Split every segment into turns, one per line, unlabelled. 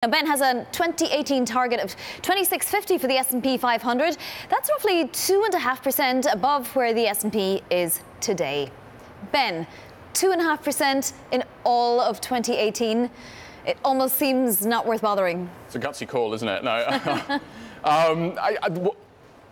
Now, Ben has a 2018 target of 2650 for the S&P 500. That's roughly 2.5% above where the S&P is today. Ben, 2.5% in all of 2018. It almost seems not worth bothering.
It's a gutsy call, isn't it? No.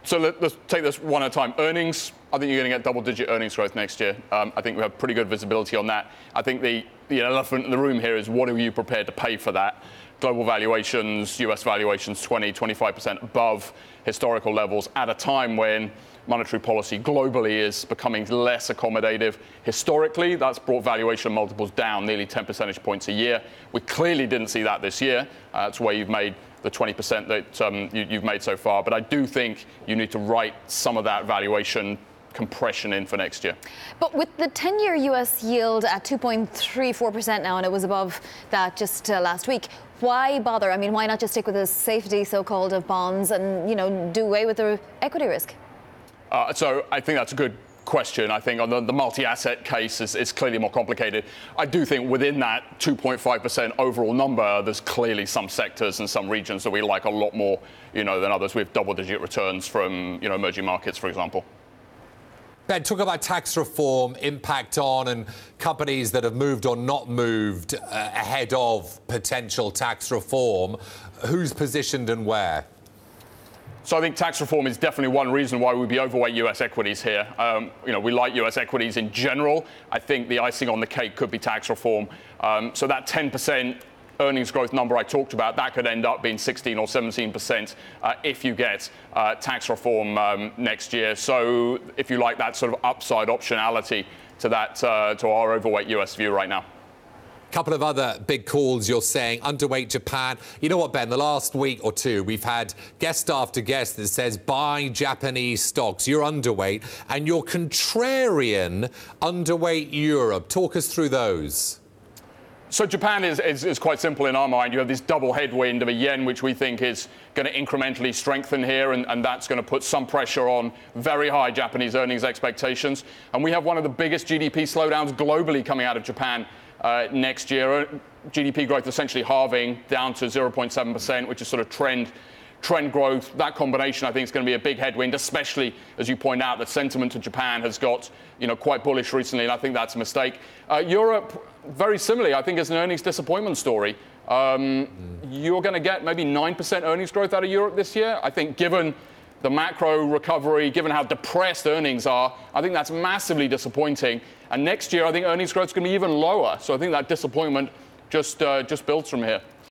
So let's take this one at a time. Earnings, I think you're going to get double-digit earnings growth next year. I think we have pretty good visibility on that. I think the elephant in the room here is what are you prepared to pay for that? Global valuations, US valuations, 25% above historical levels at a time when monetary policy globally is becoming less accommodative. Historically, that's brought valuation multiples down nearly 10 percentage points a year. We clearly didn't see that this year. That's where you've made the 20% that you've made so far. But I do think you need to write some of that valuation compression in for next year.
But with the 10-year US yield at 2.34% now, and it was above that just last week, why bother? I mean, why not just stick with the safety, so-called, of bonds and, do away with the equity risk?
So I think that's a good question. I think on the multi-asset case is clearly more complicated. I do think within that 2.5% overall number, there's clearly some sectors and some regions that we like a lot more, than others. We have double-digit returns from, emerging markets, for example.
Ben, talk about tax reform, impact on and companies that have moved or not moved ahead of potential tax reform. Who's positioned and where?
So I think tax reform is definitely one reason why we'd be overweight US equities here. We like US equities in general. I think the icing on the cake could be tax reform. So that 10% earnings growth number I talked about, that could end up being 16 or 17% if you get tax reform next year. So if you like that sort of upside optionality to that, to our overweight US view right now.
Couple of other big calls you're saying. Underweight Japan. You know what, Ben? The last week or two, we've had guest after guest that says buy Japanese stocks. You're underweight. And you're contrarian, underweight Europe. Talk us through those.
So Japan is quite simple in our mind. You have this double headwind of a yen, which we think is going to incrementally strengthen here, and that's going to put some pressure on very high Japanese earnings expectations. And we have one of the biggest GDP slowdowns globally coming out of Japan next year. GDP growth essentially halving down to 0.7%, which is sort of trend growth. That combination, I think, is going to be a big headwind, especially as you point out that sentiment to Japan has got quite bullish recently, and I think that's a mistake. Europe, very similarly, I think, is an earnings disappointment story. You're going to get maybe 9% earnings growth out of Europe this year. I think given the macro recovery, given how depressed earnings are, I think that's massively disappointing. And next year, I think earnings growth is going to be even lower. So I think that disappointment just builds from here.